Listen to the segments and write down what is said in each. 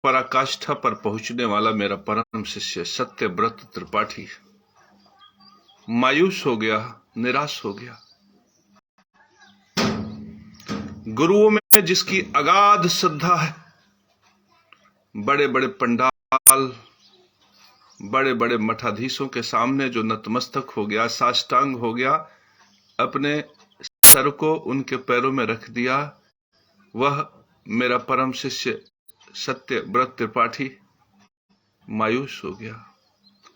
पराकाष्ठा पर पहुंचने वाला मेरा परम शिष्य सत्यव्रत त्रिपाठी मायूस हो गया, निराश हो गया। गुरुओं में जिसकी अगाध श्रद्धा है, बड़े बड़े पंडाल, बड़े बड़े मठाधीशों के सामने जो नतमस्तक हो गया, साष्टांग हो गया, अपने सर को उनके पैरों में रख दिया, वह मेरा परम शिष्य सत्यव्रत त्रिपाठी मायूस हो गया,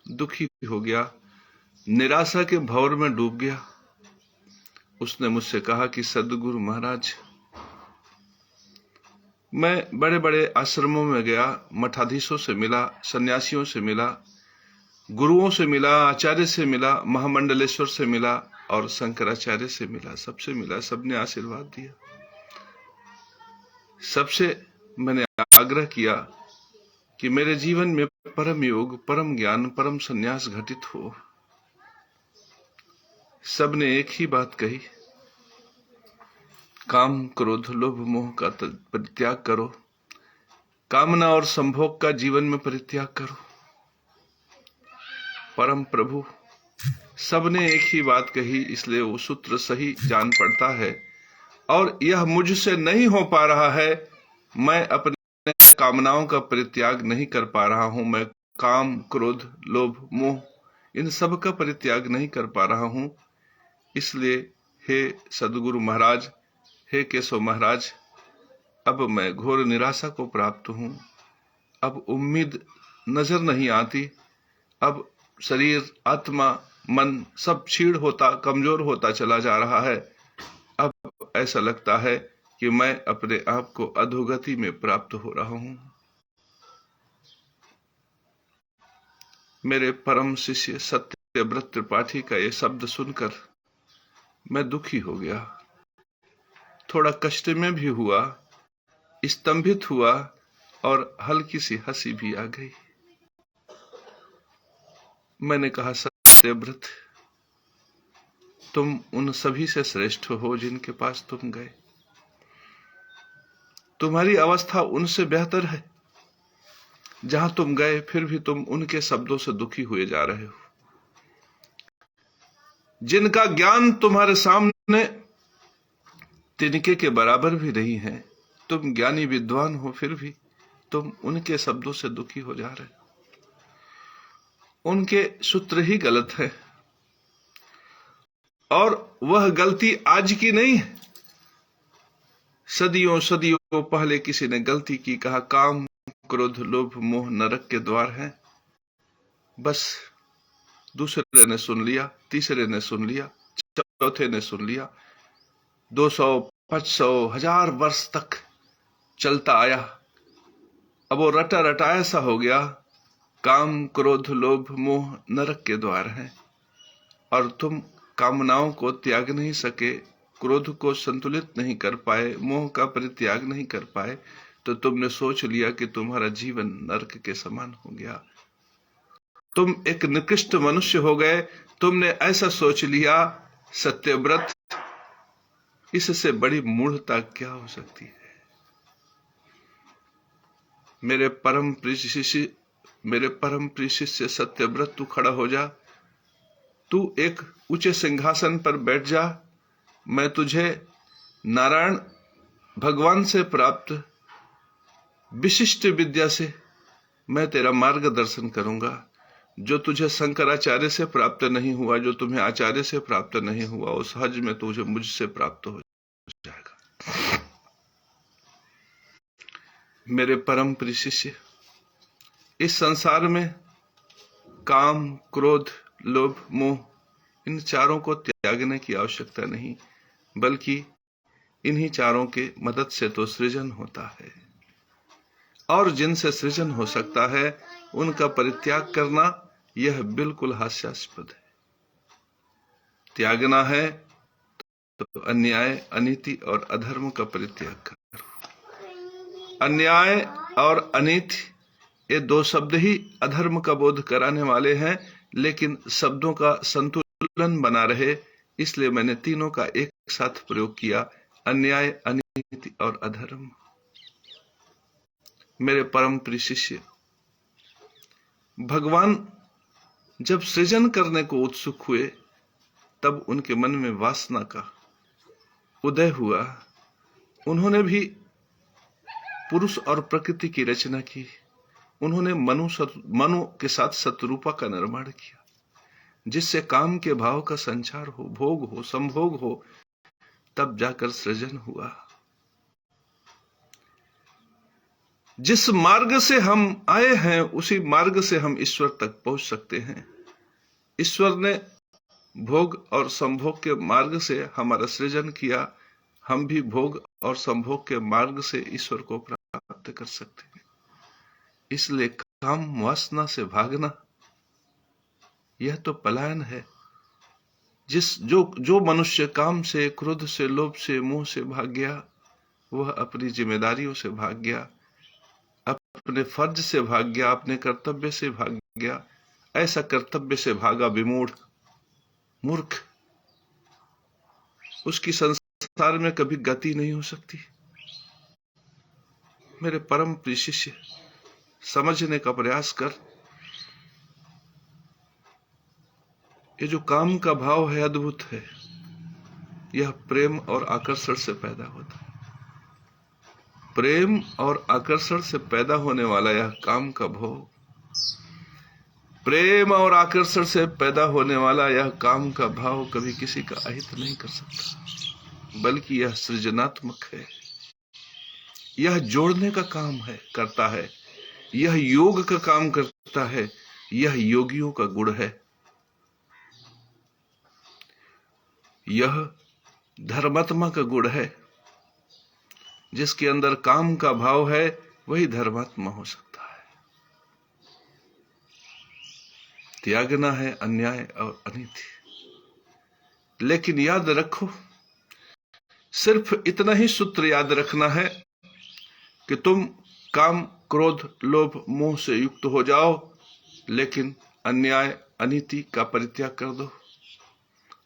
दुखी हो गया, निराशा के भंवर में डूब गया। उसने मुझसे कहा कि सद्गुरु महाराज, मैं बड़े बड़े आश्रमों में गया, मठाधीशों से मिला, सन्यासियों से मिला, गुरुओं से मिला, आचार्य से मिला, महामंडलेश्वर से मिला और शंकराचार्य से मिला, सबसे मिला, सबने आशीर्वाद दिया। सबसे मैंने आग्रह किया कि मेरे जीवन में परम योग, परम ज्ञान, परम संन्यास घटित हो। सबने एक ही बात कही, काम, क्रोध, लोभ, मोह का परित्याग करो, कामना और संभोग का जीवन में परित्याग करो। परम प्रभु सबने एक ही बात कही, इसलिए वो सूत्र सही जान पड़ता है और यह मुझसे नहीं हो पा रहा है। मैं अपने कामनाओं का परित्याग नहीं कर पा रहा हूं, मैं काम, क्रोध, लोभ, मोह इन सब का परित्याग नहीं कर पा रहा हूं। इसलिए हे सद्गुरु महाराज, हे केशव महाराज, अब मैं घोर निराशा को प्राप्त हूं। अब उम्मीद नजर नहीं आती, अब शरीर, आत्मा, मन सब क्षीण होता, कमजोर होता चला जा रहा है। अब ऐसा लगता है कि मैं अपने आप को अधोगति में प्राप्त हो रहा हूं। मेरे परम शिष्य सत्यव्रत त्रिपाठी का ये शब्द सुनकर मैं दुखी हो गया, थोड़ा कष्ट में भी हुआ, स्तंभित हुआ और हल्की सी हंसी भी आ गई। मैंने कहा, सत्यव्रत, तुम उन सभी से श्रेष्ठ हो जिनके पास तुम गए। तुम्हारी अवस्था उनसे बेहतर है। जहां तुम गए फिर भी तुम उनके शब्दों से दुखी हुए जा रहे हो। जिनका ज्ञान तुम्हारे सामने तिनके के बराबर भी नहीं है, तुम ज्ञानी विद्वान हो, फिर भी तुम उनके शब्दों से दुखी हो जा रहे हो। उनके सूत्र ही गलत है और वह गलती आज की नहीं है। सदियों सदियों पहले किसी ने गलती की, कहा काम, क्रोध, लोभ, मोह नरक के द्वार हैं। बस दूसरे ने सुन लिया, तीसरे ने सुन लिया, चौथे ने सुन लिया, 200, 500, 1000 वर्ष तक चलता आया। अब वो रटा रटाया सा हो गया। काम, क्रोध, लोभ, मोह नरक के द्वार हैं और तुम कामनाओं को त्याग नहीं सके, क्रोध को संतुलित नहीं कर पाए, मोह का परित्याग नहीं कर पाए, तो तुमने सोच लिया कि तुम्हारा जीवन नरक के समान हो गया, तुम एक निकृष्ट मनुष्य हो गए। तुमने ऐसा सोच लिया। सत्यव्रत, इससे बड़ी मूढ़ता क्या हो सकती है? मेरे परम प्रिय शिष्य सत्यव्रत, तू खड़ा हो जा, तू एक ऊंचे सिंहासन पर बैठ जा। मैं तुझे नारायण भगवान से प्राप्त विशिष्ट विद्या से मैं तेरा मार्गदर्शन करूंगा। जो तुझे शंकराचार्य से प्राप्त नहीं हुआ, जो तुम्हें आचार्य से प्राप्त नहीं हुआ, उस हज में तुझे मुझसे प्राप्त हो जाएगा। मेरे परम प्रिय शिष्य, इस संसार में काम, क्रोध, लोभ, मोह इन चारों को त्यागने की आवश्यकता नहीं, बल्कि इन्हीं चारों के मदद से तो सृजन होता है और जिनसे सृजन हो सकता है उनका परित्याग करना यह बिल्कुल हास्यास्पद है। त्यागना है तो अन्याय, अनीति और अधर्म का परित्याग करो। अन्याय और अनीति ये दो शब्द ही अधर्म का बोध कराने वाले हैं, लेकिन शब्दों का संतुलन बना रहे इसलिए मैंने तीनों का एक साथ प्रयोग किया, अन्याय, अनीति और अधर्म। मेरे परम प्रिय शिष्य, भगवान जब सृजन करने को उत्सुक हुए तब उनके मन में वासना का उदय हुआ। उन्होंने भी पुरुष और प्रकृति की रचना की। उन्होंने मनु के साथ शत्रुपा का निर्माण किया, जिससे काम के भाव का संचार हो, भोग हो, संभोग हो, तब जाकर सृजन हुआ। जिस मार्ग से हम आए हैं उसी मार्ग से हम ईश्वर तक पहुंच सकते हैं। ईश्वर ने भोग और संभोग के मार्ग से हमारा सृजन किया, हम भी भोग और संभोग के मार्ग से ईश्वर को प्राप्त कर सकते हैं। इसलिए काम वासना से भागना यह तो पलायन है। जो मनुष्य काम से, क्रोध से, लोभ से, मोह से भाग गया, वह अपनी जिम्मेदारियों से भाग गया, अपने फर्ज से भाग गया, अपने कर्तव्य से भाग गया। ऐसा कर्तव्य से भागा विमूढ़, मूर्ख, उसकी संसार में कभी गति नहीं हो सकती। मेरे परम प्रिय शिष्य, समझने का प्रयास कर। ये जो काम का भाव है अद्भुत है। यह प्रेम और आकर्षण से पैदा होता है। प्रेम और आकर्षण से पैदा होने वाला यह काम का भाव, प्रेम और आकर्षण से पैदा होने वाला यह काम का भाव कभी किसी का अहित नहीं कर सकता, बल्कि यह सृजनात्मक है। यह जोड़ने का काम करता है। यह योग का काम करता है। यह योगियों का गुण है। यह धर्मात्मा का गुण है। जिसके अंदर काम का भाव है वही धर्मात्मा हो सकता है। त्यागना है अन्याय और अनीति। लेकिन याद रखो, सिर्फ इतना ही सूत्र याद रखना है कि तुम काम, क्रोध, लोभ, मोह से युक्त हो जाओ, लेकिन अन्याय, अनीति का परित्याग कर दो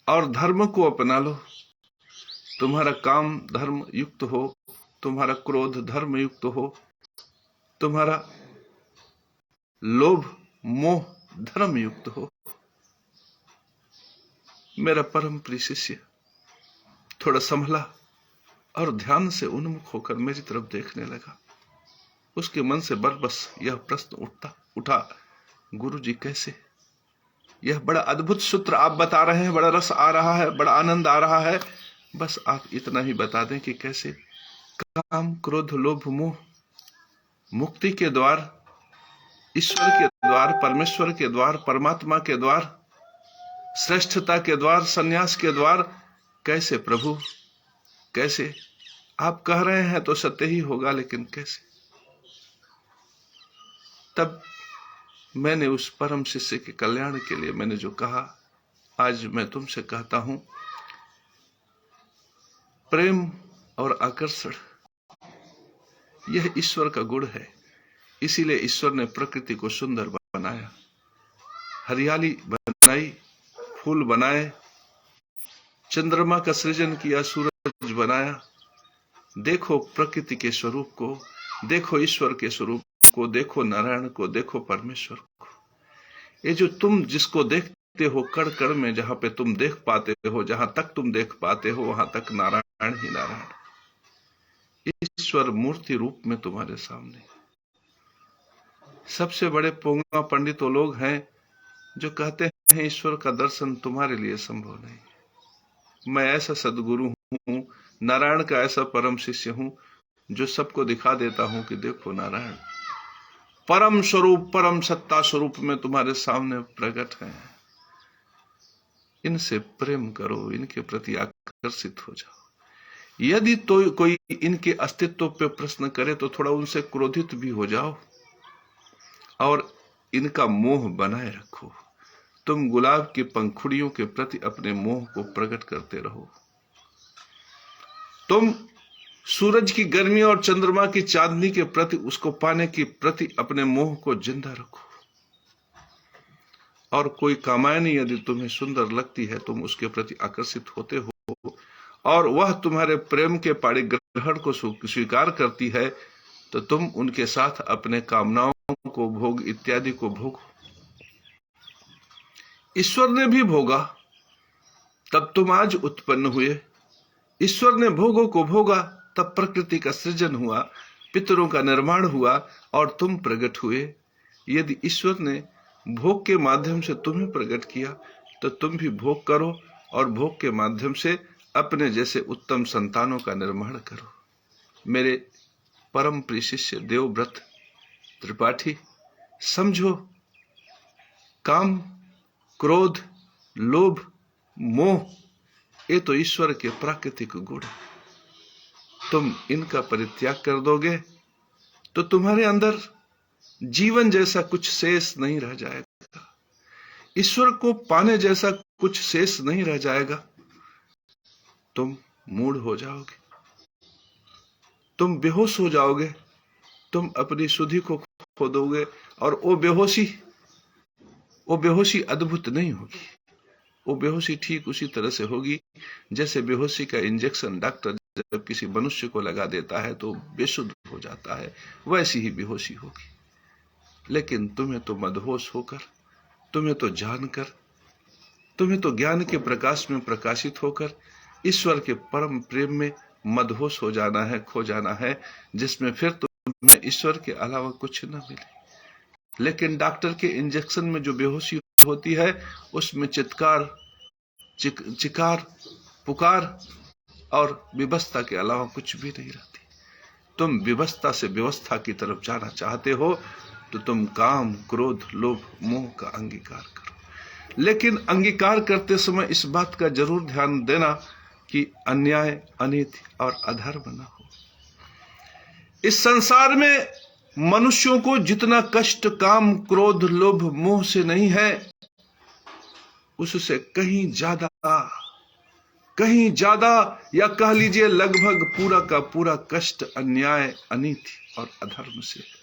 और धर्म को अपना लो। तुम्हारा काम धर्म युक्त हो, तुम्हारा क्रोध धर्म युक्त हो, तुम्हारा लोभ, मोह धर्म युक्त हो। मेरा परम प्रिय शिष्य थोड़ा संभला और ध्यान से उन्मुख होकर मेरी तरफ देखने लगा। उसके मन से बस यह प्रश्न उठा, गुरु जी कैसे? यह बड़ा अद्भुत सूत्र आप बता रहे हैं, बड़ा रस आ रहा है, बड़ा आनंद आ रहा है। बस आप इतना ही बता दें कि कैसे काम, क्रोध, लोभ, मोह मुक्ति के द्वार, ईश्वर के द्वार, परमेश्वर के द्वार, परमात्मा के द्वार, श्रेष्ठता के द्वार, संन्यास के द्वार कैसे प्रभु, कैसे? आप कह रहे हैं तो सत्य ही होगा, लेकिन कैसे? तब मैंने उस परम शिष्य के कल्याण के लिए मैंने जो कहा, आज मैं तुमसे कहता हूं, प्रेम और आकर्षण यह ईश्वर का गुण है। इसीलिए ईश्वर ने प्रकृति को सुंदर बनाया, हरियाली बनाई, फूल बनाए, चंद्रमा का सृजन किया, सूरज बनाया। देखो प्रकृति के स्वरूप को, देखो ईश्वर के स्वरूप को, देखो नारायण को, देखो परमेश्वर को। ये जो तुम जिसको देखते हो कण कण में, जहां पे तुम देख पाते हो, जहां तक तुम देख पाते हो, वहां तक नारायण ही नारायण, ईश्वर मूर्ति रूप में तुम्हारे सामने। सबसे बड़े पोंगा पंडित वो लोग हैं जो कहते हैं ईश्वर का दर्शन तुम्हारे लिए संभव नहीं। मैं ऐसा सदगुरु हूं, नारायण का ऐसा परम शिष्य हूं जो सबको दिखा देता हूं कि देखो नारायण परम स्वरूप, परम सत्ता स्वरूप में तुम्हारे सामने प्रकट है। इनसे प्रेम करो, इनके प्रति आकर्षित हो जाओ। यदि तो कोई इनके अस्तित्व पे प्रश्न करे तो थोड़ा उनसे क्रोधित भी हो जाओ और इनका मोह बनाए रखो। तुम गुलाब की पंखुड़ियों के प्रति अपने मोह को प्रकट करते रहो। तुम सूरज की गर्मी और चंद्रमा की चांदनी के प्रति, उसको पाने की प्रति अपने मोह को जिंदा रखो। और कोई कामायनी यदि तुम्हें सुंदर लगती है, तुम उसके प्रति आकर्षित होते हो और वह तुम्हारे प्रेम के पाणिग्रहण को स्वीकार करती है, तो तुम उनके साथ अपने कामनाओं को भोग इत्यादि को भोगो। ईश्वर ने भी भोगा, तब तुम आज उत्पन्न हुए। ईश्वर ने भोगों को भोगा, तब प्रकृति का सृजन हुआ, पितरों का निर्माण हुआ और तुम प्रकट हुए। यदि ईश्वर ने भोग के माध्यम से तुम्हें प्रकट किया, तो तुम भी भोग करो और भोग के माध्यम से अपने जैसे उत्तम संतानों का निर्माण करो। मेरे परम प्रिय शिष्य देवव्रत त्रिपाठी, समझो, काम, क्रोध, लोभ, मोह, ये तो ईश्वर के प्राकृतिक गुण है। तुम इनका परित्याग कर दोगे तो तुम्हारे अंदर जीवन जैसा कुछ शेष नहीं रह जाएगा, ईश्वर को पाने जैसा कुछ शेष नहीं रह जाएगा। तुम मूढ़ हो जाओगे, तुम बेहोश हो जाओगे, तुम अपनी सुधि को खो दोगे। और वो बेहोशी अद्भुत नहीं होगी, वो बेहोशी ठीक उसी तरह से होगी जैसे बेहोशी का इंजेक्शन डॉक्टर जब किसी मनुष्य को लगा देता है तो बेसुध हो जाता है, वैसी ही बेहोशी होगी। लेकिन तुम्हें तो मदहोश होकर, तुम्हें तो जानकर, तुम्हें तो ज्ञान के प्रकाश में प्रकाशित होकर ईश्वर के परम प्रेम में मदहोश हो जाना है, खो जाना है, जिसमें फिर तुम्हें ईश्वर के अलावा कुछ न मिले। लेकिन डॉक्टर के इंजेक्शन में जो बेहोशी होती है, उसमें चित्कार, चिकार, पुकार और विवस्था के अलावा कुछ भी नहीं रहती। तुम विवस्था से व्यवस्था की तरफ जाना चाहते हो तो तुम काम, क्रोध, लोभ, मोह का अंगीकार करो। लेकिन अंगीकार करते समय इस बात का जरूर ध्यान देना कि अन्याय, अनीति और अधर्म न हो। इस संसार में मनुष्यों को जितना कष्ट काम, क्रोध, लोभ, मोह से नहीं है, उससे कहीं ज्यादा या कह लीजिए लगभग पूरा का पूरा कष्ट अन्याय, अनीति और अधर्म से है।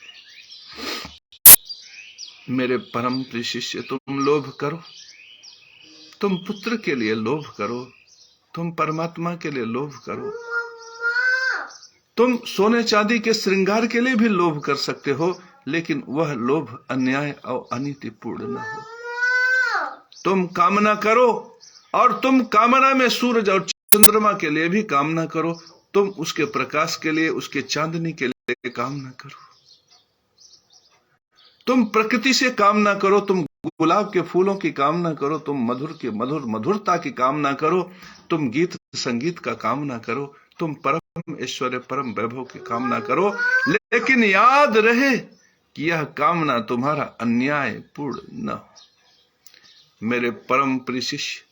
मेरे परम प्रिय शिष्य, तुम लोभ करो, तुम पुत्र के लिए लोभ करो, तुम परमात्मा के लिए लोभ करो, तुम सोने चांदी के श्रृंगार के लिए भी लोभ कर सकते हो, लेकिन वह लोभ अन्याय और अनीतिपूर्ण न हो। तुम कामना करो और तुम कामना में सूरज और चंद्रमा के लिए भी कामना करो, तुम उसके प्रकाश के लिए, उसके चांदनी के लिए कामना करो। तुम प्रकृति से कामना करो, तुम गुलाब के फूलों की कामना करो, तुम मधुर के मधुरता की कामना करो, तुम गीत संगीत का कामना करो, तुम परम ऐश्वर्य, परम वैभव की कामना करो। लेकिन याद रहे कि यह कामना तुम्हारा अन्याय पूर्ण न हो। मेरे परम प्रिय शिष्य,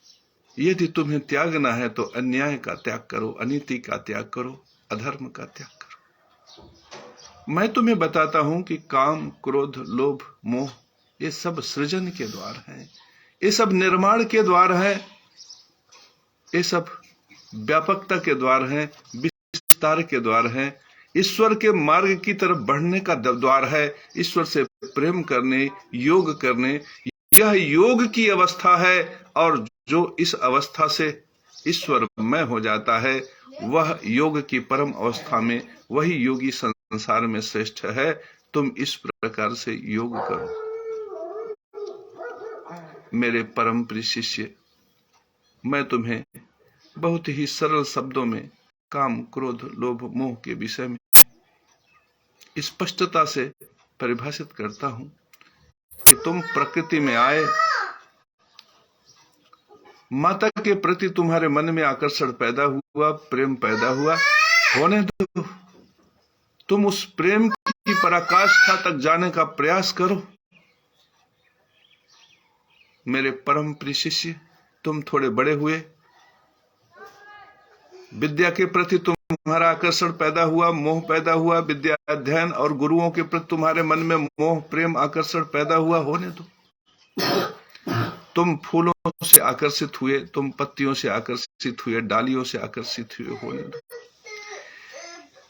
यदि तुम्हें त्यागना है तो अन्याय का त्याग करो, अनीति का त्याग करो, अधर्म का त्याग करो। मैं तुम्हें बताता हूं कि काम, क्रोध, लोभ, मोह ये सब सृजन के द्वार हैं, ये सब निर्माण के द्वार हैं, ये सब व्यापकता के द्वार हैं, विस्तार के द्वार हैं, ईश्वर के मार्ग की तरफ बढ़ने का द्वार है, ईश्वर से प्रेम करने, योग करने, यह योग की अवस्था है। और जो इस अवस्था से ईश्वरमय हो जाता है, वह योग की परम अवस्था में वही योगी संसार में श्रेष्ठ है। तुम इस प्रकार से योग करो। मेरे परम प्रिय शिष्य, मैं तुम्हें बहुत ही सरल शब्दों में काम, क्रोध, लोभ, मोह के विषय में स्पष्टता से परिभाषित करता हूं कि तुम प्रकृति में आए, माता के प्रति तुम्हारे मन में आकर्षण पैदा हुआ, प्रेम पैदा हुआ, होने दो। तुम उस प्रेम की पराकाष्ठा तक जाने का प्रयास करो। मेरे परम प्रिय शिष्य, तुम थोड़े बड़े हुए, विद्या के प्रति तुम्हारा आकर्षण पैदा हुआ, मोह पैदा हुआ, विद्या अध्ययन और गुरुओं के प्रति तुम्हारे मन में मोह, प्रेम, आकर्षण पैदा हुआ, होने दो। तुम फूलों से आकर्षित हुए, तुम पत्तियों से आकर्षित हुए, डालियों से आकर्षित हुए, होने दो।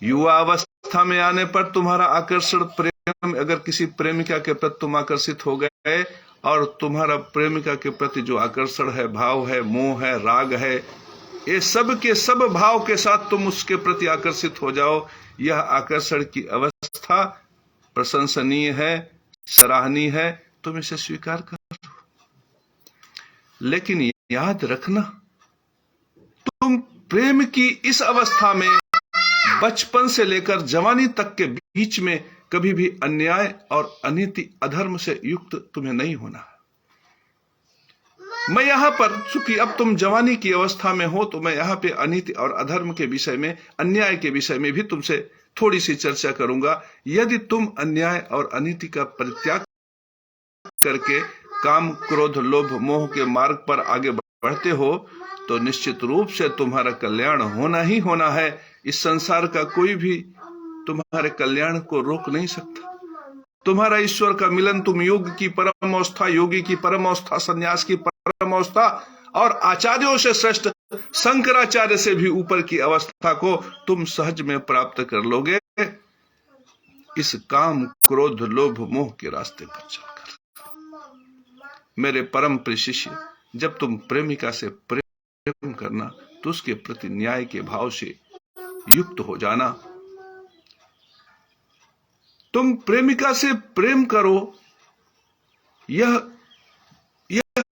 युवा अवस्था में आने पर तुम्हारा आकर्षण, प्रेम, अगर किसी प्रेमिका के प्रति तुम आकर्षित हो गए और तुम्हारा प्रेमिका के प्रति जो आकर्षण है, भाव है, मोह है, राग है, ये सब के सब भाव के साथ तुम उसके प्रति आकर्षित हो जाओ। यह आकर्षण की अवस्था प्रशंसनीय है, सराहनीय है, तुम इसे स्वीकार करो। लेकिन याद रखना, तुम प्रेम की इस अवस्था में बचपन से लेकर जवानी तक के बीच में कभी भी अन्याय और अनीति अधर्म से युक्त तुम्हें नहीं होना। मैं यहां पर, चूंकि अब तुम जवानी की अवस्था में हो, तो मैं यहां पे अनीति और अधर्म के विषय में, अन्याय के विषय में भी तुमसे थोड़ी सी चर्चा करूंगा। यदि तुम अन्याय और अनीति का परित्याग करके काम, क्रोध, लोभ, मोह के मार्ग पर आगे बढ़ते हो, तो निश्चित रूप से तुम्हारा कल्याण होना ही होना है। इस संसार का कोई भी तुम्हारे कल्याण को रोक नहीं सकता। तुम्हारा ईश्वर का मिलन, तुम योग की परम अवस्था, योगी की परम अवस्था, संन्यास की परम अवस्था और आचार्यों से श्रेष्ठ शंकराचार्य से भी ऊपर की अवस्था को तुम सहज में प्राप्त कर लोगे, इस काम, क्रोध, लोभ, मोह के रास्ते पर चलकर। मेरे परम प्रिय शिष्य, जब तुम प्रेमिका से प्रेम करना, तो उसके प्रति न्याय के भाव से युक्त हो जाना। तुम प्रेमिका से प्रेम करो, यह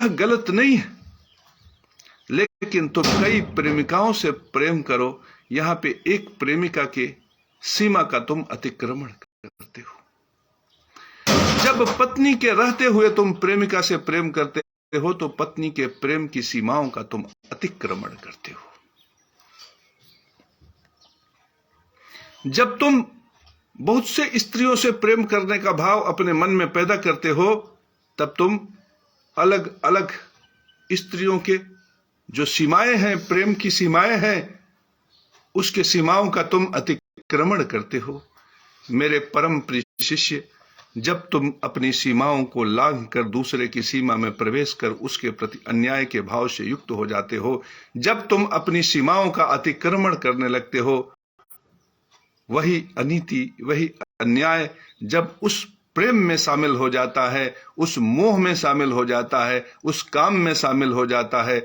गलत नहीं है, लेकिन तुम कई प्रेमिकाओं से प्रेम करो, यहां पे एक प्रेमिका के सीमा का तुम अतिक्रमण करते हो। जब पत्नी के रहते हुए तुम प्रेमिका से प्रेम करते हो, तो पत्नी के प्रेम की सीमाओं का तुम अतिक्रमण करते हो। जब तुम बहुत से स्त्रियों से प्रेम करने का भाव अपने मन में पैदा करते हो, तब तुम अलग अलग स्त्रियों के जो सीमाएं हैं, प्रेम की सीमाएं हैं, उसके सीमाओं का तुम अतिक्रमण करते हो। मेरे परम प्रिय शिष्य, जब तुम अपनी सीमाओं को लांघ कर दूसरे की सीमा में प्रवेश कर उसके प्रति अन्याय के भाव से युक्त हो जाते हो, जब तुम अपनी सीमाओं का अतिक्रमण करने लगते हो, वही अनीति, वही अन्याय जब उस प्रेम में शामिल हो जाता है, उस मोह में शामिल हो जाता है, उस काम में शामिल हो जाता है,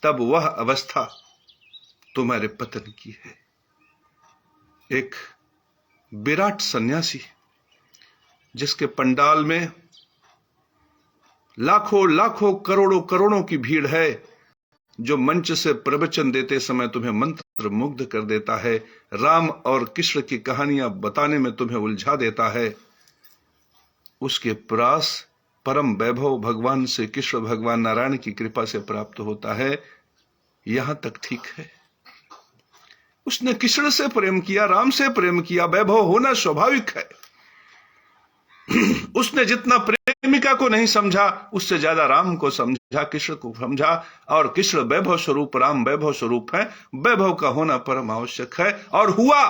तब वह अवस्था तुम्हारे पतन की है। एक विराट सन्यासी, जिसके पंडाल में लाखों लाखों करोड़ों करोड़ों की भीड़ है, जो मंच से प्रवचन देते समय तुम्हें मंत्र मुग्ध कर देता है, राम और कृष्ण की कहानियां बताने में तुम्हें उलझा देता है, उसके पास परम वैभव भगवान से कृष्ण भगवान नारायण की कृपा से प्राप्त होता है। यहां तक ठीक है, उसने कृष्ण से प्रेम किया, राम से प्रेम किया, वैभव होना स्वाभाविक है। उसने जितना प्रेमिका को नहीं समझा, उससे ज्यादा राम को समझा, कृष्ण को समझा, और कृष्ण वैभव स्वरूप, राम वैभव स्वरूप है। वैभव का होना परम आवश्यक है, और हुआ।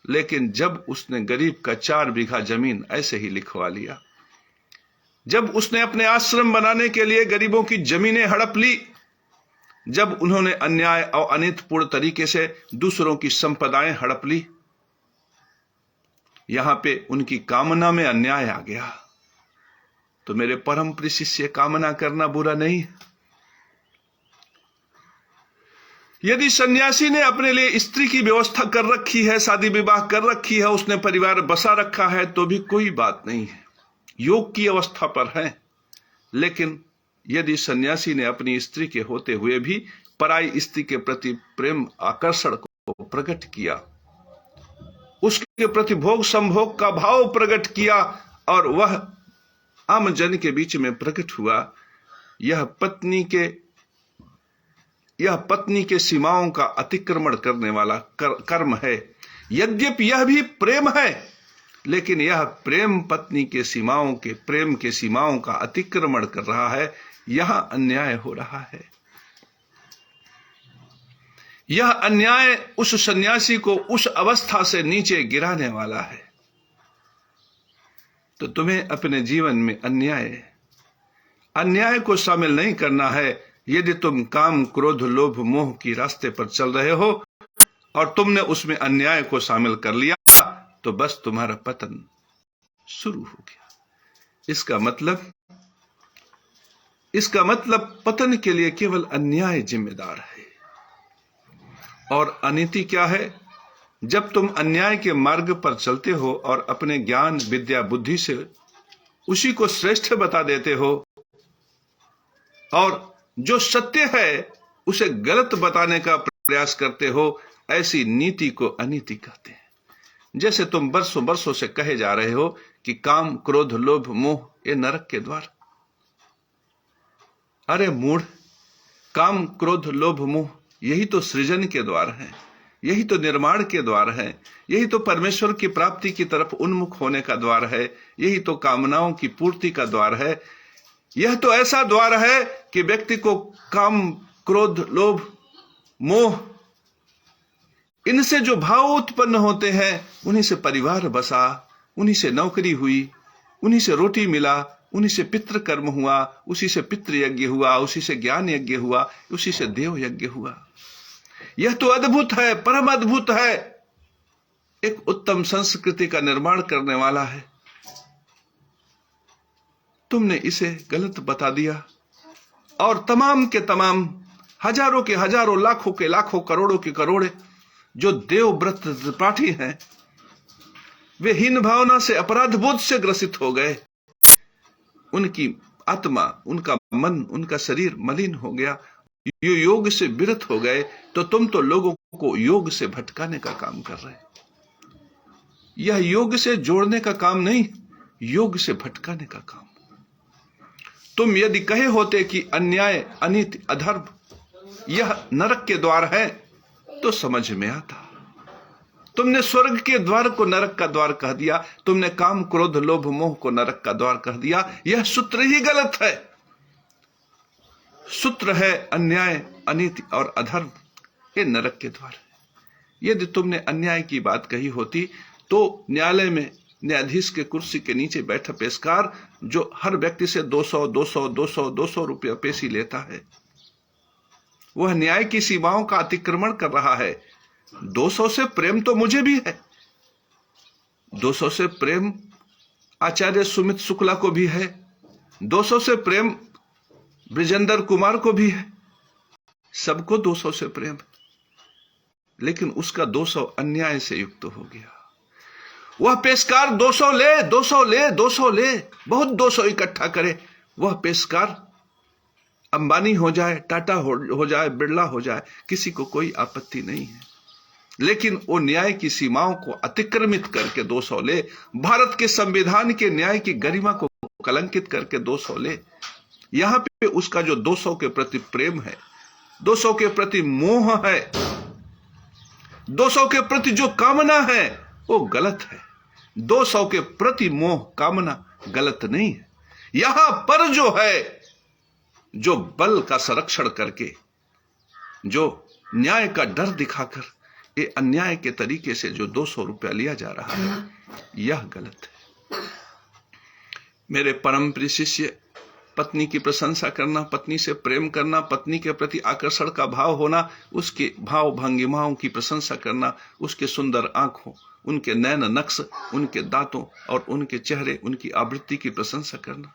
लेकिन जब उसने गरीब का 4 बीघा जमीन ऐसे ही लिखवा लिया, जब उसने अपने आश्रम बनाने के लिए गरीबों की जमीनें हड़प ली, जब उन्होंने अन्याय और अनीतिपूर्ण तरीके से दूसरों की संपदाएं हड़प ली, यहां पे उनकी कामना में अन्याय आ गया। तो मेरे परम प्रिय शिष्य, कामना करना बुरा नहीं। यदि सन्यासी ने अपने लिए स्त्री की व्यवस्था कर रखी है, शादी विवाह कर रखी है, उसने परिवार बसा रखा है, तो भी कोई बात नहीं है, योग की अवस्था पर है। लेकिन यदि सन्यासी ने अपनी स्त्री के होते हुए भी पराई स्त्री के प्रति प्रेम आकर्षण को प्रकट किया, उसके प्रति भोग संभोग का भाव प्रकट किया, और वह आम जन के बीच में प्रकट हुआ, यह पत्नी के सीमाओं का अतिक्रमण करने वाला कर्म है। यद्यपि यह भी प्रेम है, लेकिन यह प्रेम पत्नी के सीमाओं के, प्रेम के सीमाओं का अतिक्रमण कर रहा है। यह अन्याय हो रहा है। यह अन्याय उस सन्यासी को उस अवस्था से नीचे गिराने वाला है। तो तुम्हें अपने जीवन में अन्याय को शामिल नहीं करना है। यदि तुम काम, क्रोध, लोभ, मोह की रास्ते पर चल रहे हो और तुमने उसमें अन्याय को शामिल कर लिया, तो बस तुम्हारा पतन शुरू हो गया। इसका मतलब पतन के लिए केवल अन्याय जिम्मेदार है। और अनीति क्या है? जब तुम अन्याय के मार्ग पर चलते हो और अपने ज्ञान विद्या बुद्धि से उसी को श्रेष्ठ बता देते हो और जो सत्य है उसे गलत बताने का प्रयास करते हो, ऐसी नीति को अनीति कहते हैं। जैसे तुम बरसों बरसों से कहे जा रहे हो कि काम क्रोध लोभ मोह ये नरक के द्वार। अरे मूढ़, काम क्रोध लोभ मोह यही तो सृजन के द्वार हैं, यही तो निर्माण के द्वार हैं, यही तो परमेश्वर की प्राप्ति की तरफ उन्मुख होने का द्वार है, यही तो कामनाओं की पूर्ति का द्वार है। यह तो ऐसा द्वार है कि व्यक्ति को काम क्रोध लोभ मोह इनसे जो भाव उत्पन्न होते हैं, उन्हीं से परिवार बसा, उन्हीं से नौकरी हुई, उन्हीं से रोटी मिला, उन्हीं से पितृ कर्म हुआ, उसी से पितृ यज्ञ हुआ, उसी से ज्ञान यज्ञ हुआ, उसी से देव यज्ञ हुआ। यह तो अद्भुत है, परम अद्भुत है, एक उत्तम संस्कृति का निर्माण करने वाला है। तुमने इसे गलत बता दिया और तमाम के तमाम हजारों के हजारों लाखों के लाखों करोड़ों के करोड़े जो देव व्रत पाठी हैं, वे हीन भावना से अपराध बोध से ग्रसित हो गए। उनकी आत्मा, उनका मन, उनका शरीर मलिन हो गया, योग से विरत हो गए। तो तुम तो लोगों को योग से भटकाने का काम कर रहे। यह योग से जोड़ने का काम नहीं, योग से भटकाने का काम। तुम यदि कहे होते कि अन्याय अनीति अधर्म यह नरक के द्वार है तो समझ में आता। तुमने स्वर्ग के द्वार को नरक का द्वार कह दिया, तुमने काम क्रोध लोभ मोह को नरक का द्वार कह दिया। यह सूत्र ही गलत है। सूत्र है अन्याय अनीति और अधर्म ये नरक के द्वार है। यदि तुमने अन्याय की बात कही होती तो न्यायालय में न्यायाधीश के कुर्सी के नीचे बैठा पेशकार जो हर व्यक्ति से 200 रुपया पेशी लेता है, वह न्याय की सीमाओं का अतिक्रमण कर रहा है। 200 से प्रेम तो मुझे भी है, 200 से प्रेम आचार्य सुमित शुक्ला को भी है, 200 से प्रेम ब्रिजेंद्र कुमार को भी है, सबको 200 से प्रेम। लेकिन उसका 200 अन्याय से युक्त हो गया। वह पेशकार 200 ले, बहुत 200 इकट्ठा करे। वह पेशकार अंबानी हो जाए, टाटा हो जाए, बिरला हो जाए, किसी को कोई आपत्ति नहीं है। लेकिन वो न्याय की सीमाओं को अतिक्रमित करके 200 ले, भारत के संविधान के न्याय की गरिमा को कलंकित करके 200 ले। यहां पे उसका जो 200 के प्रति प्रेम है, 200 के प्रति मोह है, 200 के प्रति जो कामना है वो गलत है। 200 के प्रति मोह कामना गलत नहीं है। यहां पर जो है, जो बल का संरक्षण करके, जो न्याय का डर दिखाकर ये अन्याय के तरीके से जो 200 रुपया लिया जा रहा है, यह गलत है। मेरे परम प्रिय शिष्य, पत्नी की प्रशंसा करना, पत्नी से प्रेम करना, पत्नी के प्रति आकर्षण का भाव होना, उसके भाव भंगिमाओं की प्रशंसा करना, उसके सुंदर आंखों, उनके नैन नक्श, उनके दांतों और उनके चेहरे, उनकी आवृत्ति की प्रशंसा करना,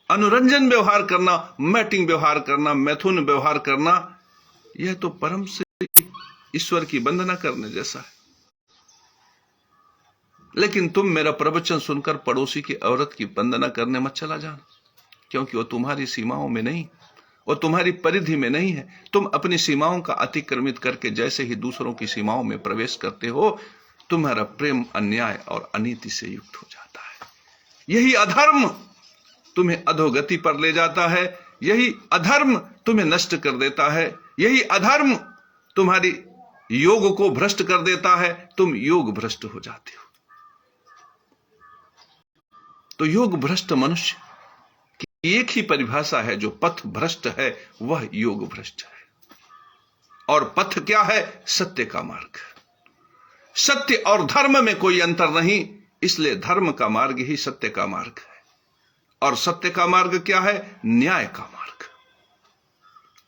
अनुरंजन व्यवहार करना, मैटिंग व्यवहार करना, मैथुन व्यवहार करना, यह तो परम से ईश्वर की वंदना करने जैसा है। लेकिन तुम मेरा प्रवचन सुनकर पड़ोसी की औरत की वंदना करने मत चला जाना, क्योंकि वो तुम्हारी सीमाओं में नहीं, वो तुम्हारी परिधि में नहीं है। तुम अपनी सीमाओं का अतिक्रमित करके जैसे ही दूसरों की सीमाओं में प्रवेश करते हो, तुम्हारा प्रेम अन्याय और अनीति से युक्त हो जाता है। यही अधर्म तुम्हें अधोगति पर ले जाता है, यही अधर्म तुम्हें नष्ट कर देता है, यही अधर्म तुम्हारी योग को भ्रष्ट कर देता है, तुम योग भ्रष्ट हो जाते हो। तो योग भ्रष्ट मनुष्य की एक ही परिभाषा है, जो पथ भ्रष्ट है वह योग भ्रष्ट है। और पथ क्या है? सत्य का मार्ग। सत्य और धर्म में कोई अंतर नहीं, इसलिए धर्म का मार्ग ही सत्य का मार्ग है। और सत्य का मार्ग क्या है? न्याय का मार्ग।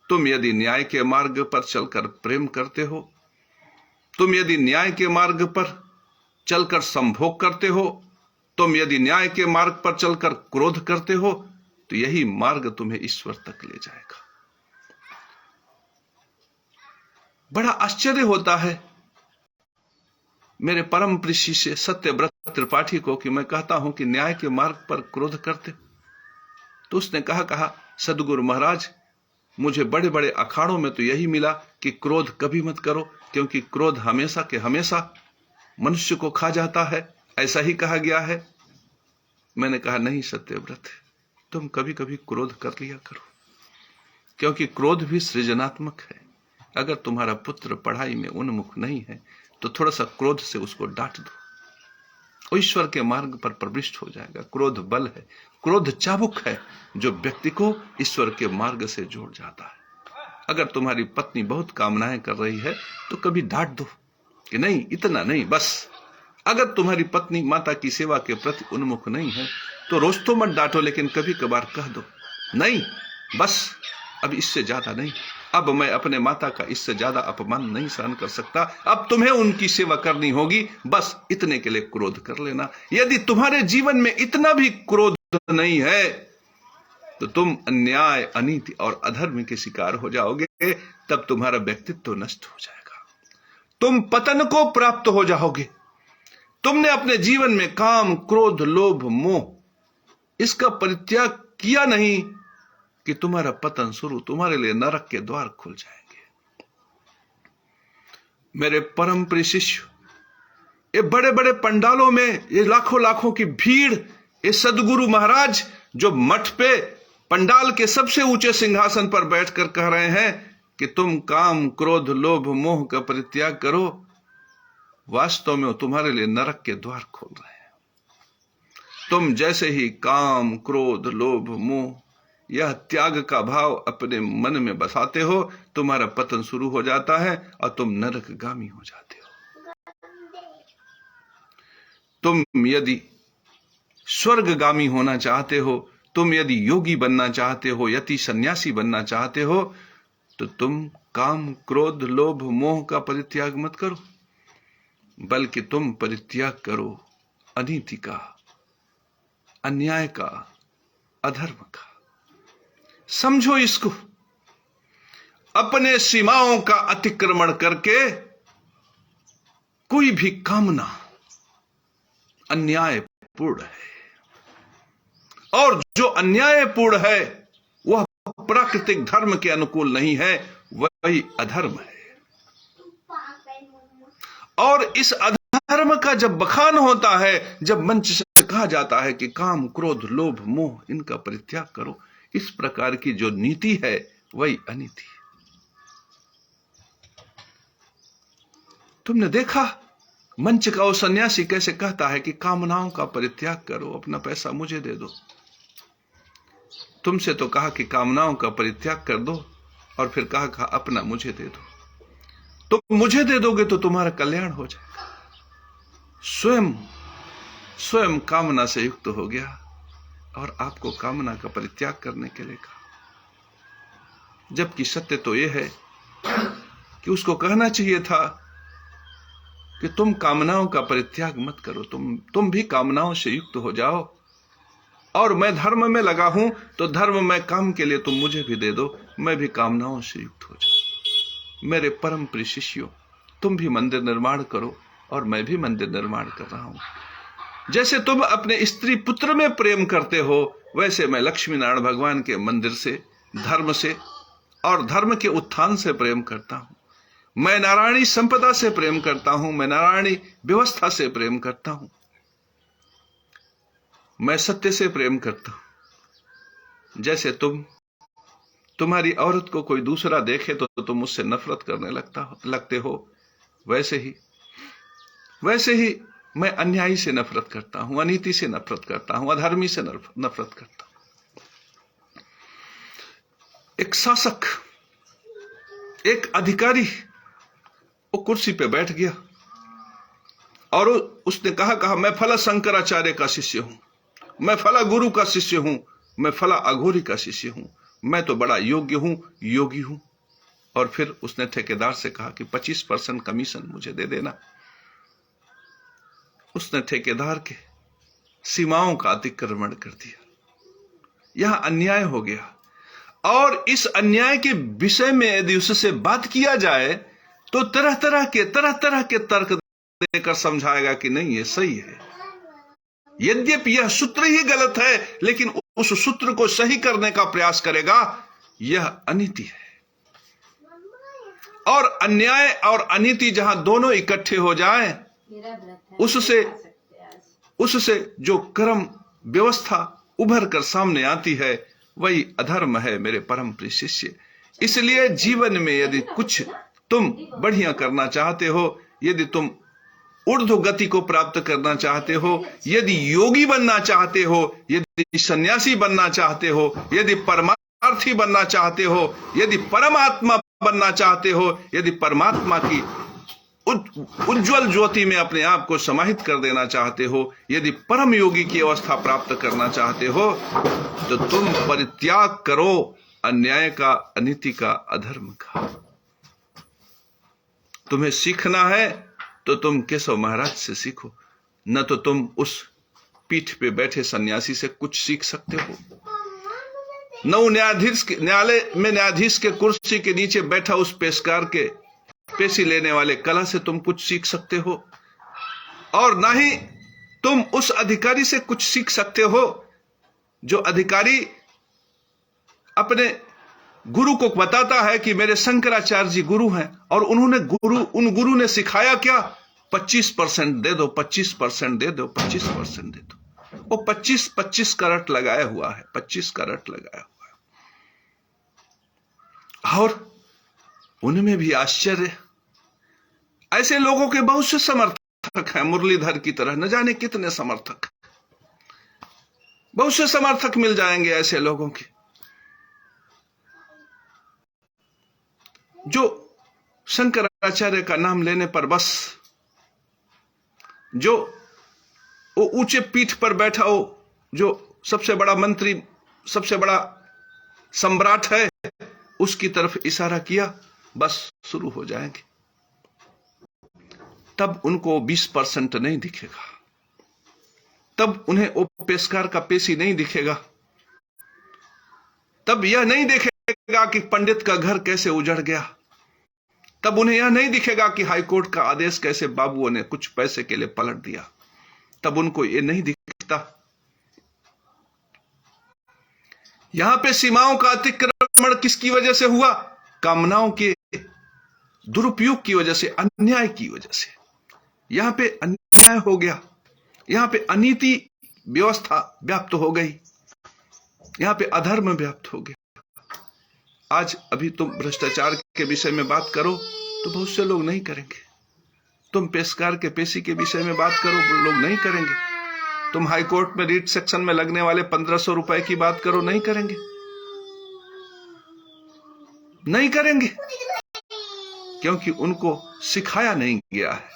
तुम यदि न्याय के मार्ग पर चलकर प्रेम करते हो, तुम यदि न्याय के मार्ग पर चलकर संभोग करते हो, तुम यदि न्याय के मार्ग पर चलकर क्रोध करते हो, तो यही मार्ग तुम्हें ईश्वर तक ले जाएगा। बड़ा आश्चर्य होता है मेरे परम प्रिय शिष्य सत्यव्रत त्रिपाठी को कि मैं कहता हूं कि न्याय के मार्ग पर क्रोध करते, तो उसने कहा सदगुरु महाराज, मुझे बड़े बड़े अखाड़ों में तो यही मिला कि क्रोध कभी मत करो, क्योंकि क्रोध हमेशा के हमेशा मनुष्य को खा जाता है, ऐसा ही कहा गया है। मैंने कहा नहीं सत्यव्रत, तुम कभी कभी क्रोध कर लिया करो, क्योंकि क्रोध भी सृजनात्मक है। अगर तुम्हारा पुत्र पढ़ाई में उन्मुख नहीं है तो थोड़ा सा क्रोध से उसको डांट दो, वो ईश्वर के मार्ग पर प्रविष्ट हो जाएगा। क्रोध बल है, क्रोध चाबुक है जो व्यक्ति को ईश्वर के मार्ग से जोड़ जाता है। अगर तुम्हारी पत्नी बहुत कामनाएं कर रही है तो कभी डांट दो कि नहीं, इतना नहीं, बस। अगर तुम्हारी पत्नी माता की सेवा के प्रति उन्मुख नहीं है तो रोज तो मत डांटो, लेकिन कभी कभार कह दो नहीं, बस अब इससे ज्यादा नहीं, अब मैं अपने माता का इससे ज्यादा अपमान नहीं सहन कर सकता, अब तुम्हें उनकी सेवा करनी होगी, बस इतने के लिए क्रोध कर लेना। यदि तुम्हारे जीवन में इतना भी क्रोध नहीं है तो तुम अन्याय, अनीति और अधर्म के शिकार हो जाओगे, तब तुम्हारा व्यक्तित्व नष्ट हो जाएगा, तुम पतन को प्राप्त हो जाओगे। तुमने अपने जीवन में काम, क्रोध, लोभ, मोह इसका परित्याग किया नहीं कि तुम्हारा पतन शुरू, तुम्हारे लिए नरक के द्वार खुल जाएंगे। मेरे परम प्रिय शिष्य, ये बड़े बड़े पंडालों में ये लाखों लाखों की भीड़, ये सदगुरु महाराज जो मठ पे पंडाल के सबसे ऊंचे सिंहासन पर बैठकर कह रहे हैं कि तुम काम, क्रोध, लोभ, मोह का परित्याग करो, वास्तव में वो तुम्हारे लिए नरक के द्वार खोल रहे हैं। तुम जैसे ही काम, क्रोध, लोभ, मोह यह त्याग का भाव अपने मन में बसाते हो, तुम्हारा पतन शुरू हो जाता है और तुम नरकगामी हो जाते हो। तुम यदि स्वर्गगामी होना चाहते हो, तुम यदि योगी बनना चाहते हो, यति सन्यासी बनना चाहते हो, तो तुम काम, क्रोध, लोभ, मोह का परित्याग मत करो, बल्कि तुम परित्याग करो अनीति का, अन्याय का, अधर्म का। समझो इसको, अपने सीमाओं का अतिक्रमण करके कोई भी कामना अन्यायपूर्ण है, और जो अन्यायपूर्ण है वह प्राकृतिक धर्म के अनुकूल नहीं है, वही अधर्म है। और इस अधर्म का जब बखान होता है, जब मंच से कहा जाता है कि काम, क्रोध, लोभ, मोह इनका परित्याग करो, इस प्रकार की जो नीति है वही अनीति। तुमने देखा मंच का वो सन्यासी कैसे कहता है कि कामनाओं का परित्याग करो, अपना पैसा मुझे दे दो। तुमसे तो कहा कि कामनाओं का परित्याग कर दो, और फिर कहा अपना मुझे दे दो। तुम मुझे दे दोगे तो तुम्हारा कल्याण हो जाएगा। स्वयं कामना से युक्त हो गया और आपको कामना का परित्याग करने के लिए कहा। जबकि सत्य तो यह है कि उसको कहना चाहिए था कि तुम कामनाओं का परित्याग मत करो, तुम भी कामनाओं से युक्त हो जाओ, और मैं धर्म में लगा हूं तो धर्म में काम के लिए तुम मुझे भी दे दो, मैं भी कामनाओं से युक्त हो जाऊं। मेरे परम प्रिय शिष्यों, तुम भी मंदिर निर्माण करो और मैं भी मंदिर निर्माण कर रहा हूं। जैसे तुम अपने स्त्री पुत्र में प्रेम करते हो, वैसे मैं लक्ष्मी नारायण भगवान के मंदिर से, धर्म से और धर्म के उत्थान से प्रेम करता हूं। मैं नारायणी संपदा से प्रेम करता हूं, मैं नारायणी व्यवस्था से प्रेम करता हूं, मैं सत्य से प्रेम करता हूं। जैसे तुम्हारी औरत को कोई दूसरा देखे तो तुम उससे नफरत करने लगते हो, वैसे ही मैं अन्यायी से नफरत करता हूं, अनीति से नफरत करता हूं, अधर्मी से नफरत करता हूं। एक शासक, एक अधिकारी वो कुर्सी पे बैठ गया और उसने कहा मैं फला शंकराचार्य का शिष्य हूं, मैं फला गुरु का शिष्य हूं, मैं फला अघोरी का शिष्य हूं, मैं तो बड़ा योग्य हूं, योगी हूं। और फिर उसने ठेकेदार से कहा कि 25% कमीशन मुझे दे देना। उसने ठेकेदार के सीमाओं का अतिक्रमण कर दिया, यहां अन्याय हो गया। और इस अन्याय के विषय में यदि उससे बात किया जाए तो तरह तरह के तर्क देकर समझाएगा कि नहीं ये सही है। यद्यपि यह सूत्र ही गलत है, लेकिन उस सूत्र को सही करने का प्रयास करेगा। यह अनीति है। और अन्याय और अनीति जहां दोनों इकट्ठे हो जाएं, उससे जो कर्म व्यवस्था उभर कर सामने आती है वही अधर्म है मेरे परम प्रिय शिष्य। इसलिए जीवन में यदि कुछ तुम बढ़िया करना चाहते हो, यदि तुम ऊर्ध्व गति को प्राप्त करना चाहते हो, यदि योगी बनना चाहते हो, यदि सन्यासी बनना चाहते हो, यदि परमार्थी बनना चाहते हो, यदि परमात्मा बनना चाहते हो, यदि परमात्मा की उज्जवल ज्योति में अपने आप को समाहित कर देना चाहते हो, यदि परम योगी की अवस्था प्राप्त करना चाहते हो, तो तुम परित्याग करो अन्याय का, अनीति का, अधर्म का। तुम्हें सीखना है तो तुम केशव महाराज से सीखो, न तो तुम उस पीठ पे बैठे सन्यासी से कुछ सीख सकते हो, न न्यायालय में न्यायाधीश के कुर्सी के नीचे बैठा उस पेशकार के पेशी लेने वाले कला से तुम कुछ सीख सकते हो, और ना ही तुम उस अधिकारी से कुछ सीख सकते हो जो अधिकारी अपने गुरु को बताता है कि मेरे शंकराचार्य जी गुरु हैं, और उन गुरु ने सिखाया क्या? 25% दे दो, 25% दे दो, 25% दे दो। वो 25 करट लगाया हुआ है, 25 करट लगाया हुआ है। और उनमें भी आश्चर्य, ऐसे लोगों के बहुत से समर्थक हैं, मुरलीधर की तरह न जाने कितने समर्थक, बहुत से समर्थक मिल जाएंगे ऐसे लोगों के, जो शंकराचार्य का नाम लेने पर बस, जो वो ऊंचे पीठ पर बैठा हो, जो सबसे बड़ा मंत्री, सबसे बड़ा सम्राट है, उसकी तरफ इशारा किया, बस शुरू हो जाएंगे। तब उनको 20% नहीं दिखेगा, तब उन्हें वो पेशकार का पेशी नहीं दिखेगा, तब यह नहीं दिखेगा कि पंडित का घर कैसे उजड़ गया, तब उन्हें यह नहीं दिखेगा कि हाईकोर्ट का आदेश कैसे बाबुओं ने कुछ पैसे के लिए पलट दिया, तब उनको यह नहीं दिखता। यहां पे सीमाओं का अतिक्रमण किसकी वजह से हुआ? कामनाओं के दुरुपयोग की वजह से, अन्याय की वजह से। यहां पे अन्याय हो गया, यहां पे अनीति व्यवस्था व्याप्त हो गई, यहां पे अधर्म व्याप्त हो गया। आज अभी तुम भ्रष्टाचार के विषय में बात करो तो बहुत से लोग नहीं करेंगे, तुम पेशकार के पेशी के विषय में बात करो, लोग नहीं करेंगे, तुम हाईकोर्ट में रीट सेक्शन में लगने वाले 1500 रुपए की बात करो, नहीं करेंगे, नहीं करेंगे, क्योंकि उनको सिखाया नहीं गया है।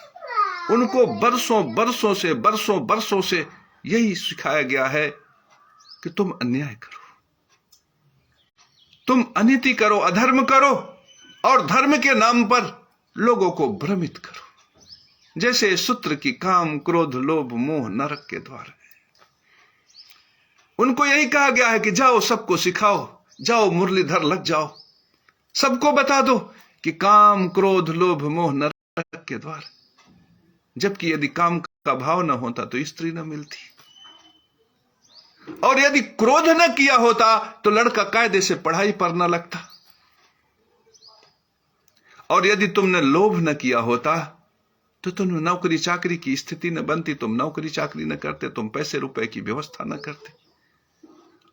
उनको बरसों से यही सिखाया गया है कि तुम अन्याय करो, तुम अनीति करो, अधर्म करो, और धर्म के नाम पर लोगों को भ्रमित करो। जैसे सूत्र की काम, क्रोध, लोभ, मोह नरक के द्वार है। उनको यही कहा गया है कि जाओ सबको सिखाओ, जाओ मुरलीधर लग जाओ, सबको बता दो कि काम, क्रोध, लोभ, मोह नरक के द्वार। जबकि यदि काम का भाव न होता तो स्त्री न मिलती, और यदि क्रोध न किया होता तो लड़का कायदे से पढ़ाई पर न लगता, और यदि तुमने लोभ न किया होता तो तुम नौकरी चाकरी की स्थिति न बनती, तुम नौकरी चाकरी न करते, तुम पैसे रुपए की व्यवस्था न करते,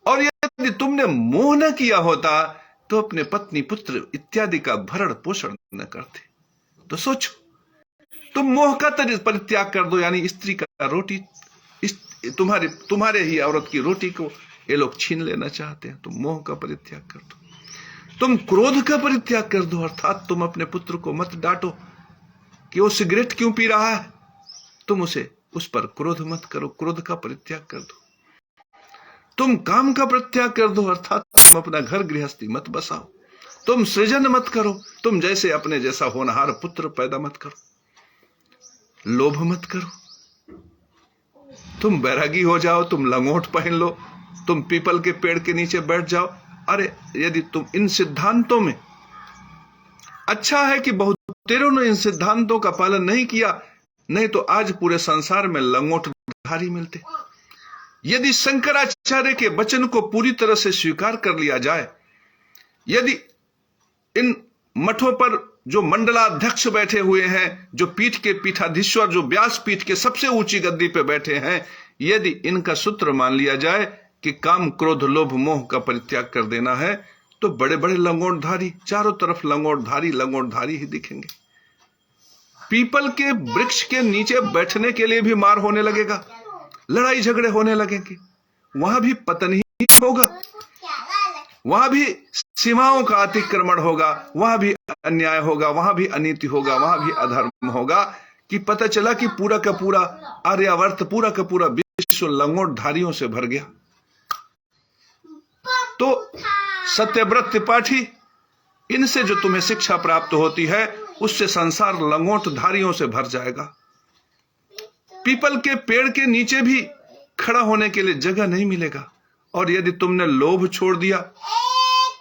और यदि तुमने मोह न किया होता तो अपने पत्नी, पुत्र इत्यादि का भरण पोषण न करते। तो सोचो, तुम मोह का परित्याग कर दो, यानी स्त्री का रोटी, तुम्हारे ही औरत की रोटी को ये लोग छीन लेना चाहते हैं। तुम मोह का परित्याग कर दो, तुम क्रोध का परित्याग कर दो, अर्थात तुम अपने पुत्र को मत डांटो कि वो सिगरेट क्यों पी रहा है, तुम उस पर क्रोध मत करो, क्रोध का परित्याग कर दो। तुम काम का परित्याग कर दो, अर्थात तुम अपना घर गृहस्थी मत बसाओ, तुम सृजन मत करो, तुम जैसे अपने जैसा होनहार पुत्र पैदा मत करो, लोभ मत करो, तुम बैरागी हो जाओ, तुम लंगोट पहन लो, तुम पीपल के पेड़ के नीचे बैठ जाओ। अरे यदि तुम इन सिद्धांतों में, अच्छा है कि बहुत तेरों ने इन सिद्धांतों का पालन नहीं किया, नहीं तो आज पूरे संसार में लंगोटधारी मिलते। यदि शंकराचार्य के वचन को पूरी तरह से स्वीकार कर लिया जाए, यदि इन मठों पर जो मंडलाध्यक्ष बैठे हुए हैं, जो पीठ के पीठाधीश्वर, जो व्यास पीठ के सबसे ऊंची गद्दी पे बैठे हैं, यदि इनका सूत्र मान लिया जाए कि काम क्रोध लोभ मोह का परित्याग कर देना है, तो बड़े बड़े लंगोटधारी, चारों तरफ लंगोटधारी ही दिखेंगे। पीपल के वृक्ष के नीचे बैठने के लिए भी मार होने लगेगा, लड़ाई झगड़े होने लगेंगे, वहां भी पतन ही होगा, वहां भी सीमाओं का अतिक्रमण होगा, वहां भी अन्याय होगा, वहां भी अनीति होगा, वहां भी अधर्म होगा। कि पता चला कि पूरा का पूरा आर्यावर्त, पूरा का पूरा विश्व लंगोटधारियों से भर गया। तो सत्यव्रत त्रिपाठी, इनसे जो तुम्हें शिक्षा प्राप्त होती है, उससे संसार लंगोटधारियों से भर जाएगा। पीपल के पेड़ के नीचे भी खड़ा होने के लिए जगह नहीं मिलेगा। और यदि तुमने लोभ छोड़ दिया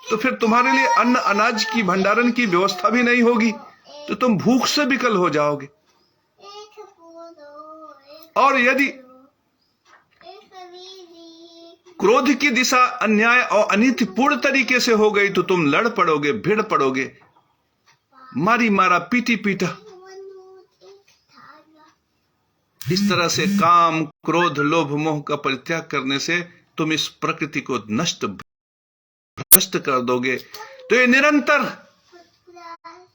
तो फिर तुम्हारे लिए अन्न अनाज की भंडारण की व्यवस्था भी नहीं होगी, तो तुम भूख से विकल हो जाओगे। और यदि क्रोध की दिशा अन्याय और अनीतिपूर्ण तरीके से हो गई तो तुम लड़ पड़ोगे, भिड़ पड़ोगे, मारी मारा, पीटी पीटा। इस तरह से काम क्रोध लोभ मोह का परित्याग करने से तुम इस प्रकृति को भ्रष्ट कर दोगे। तो ये निरंतर,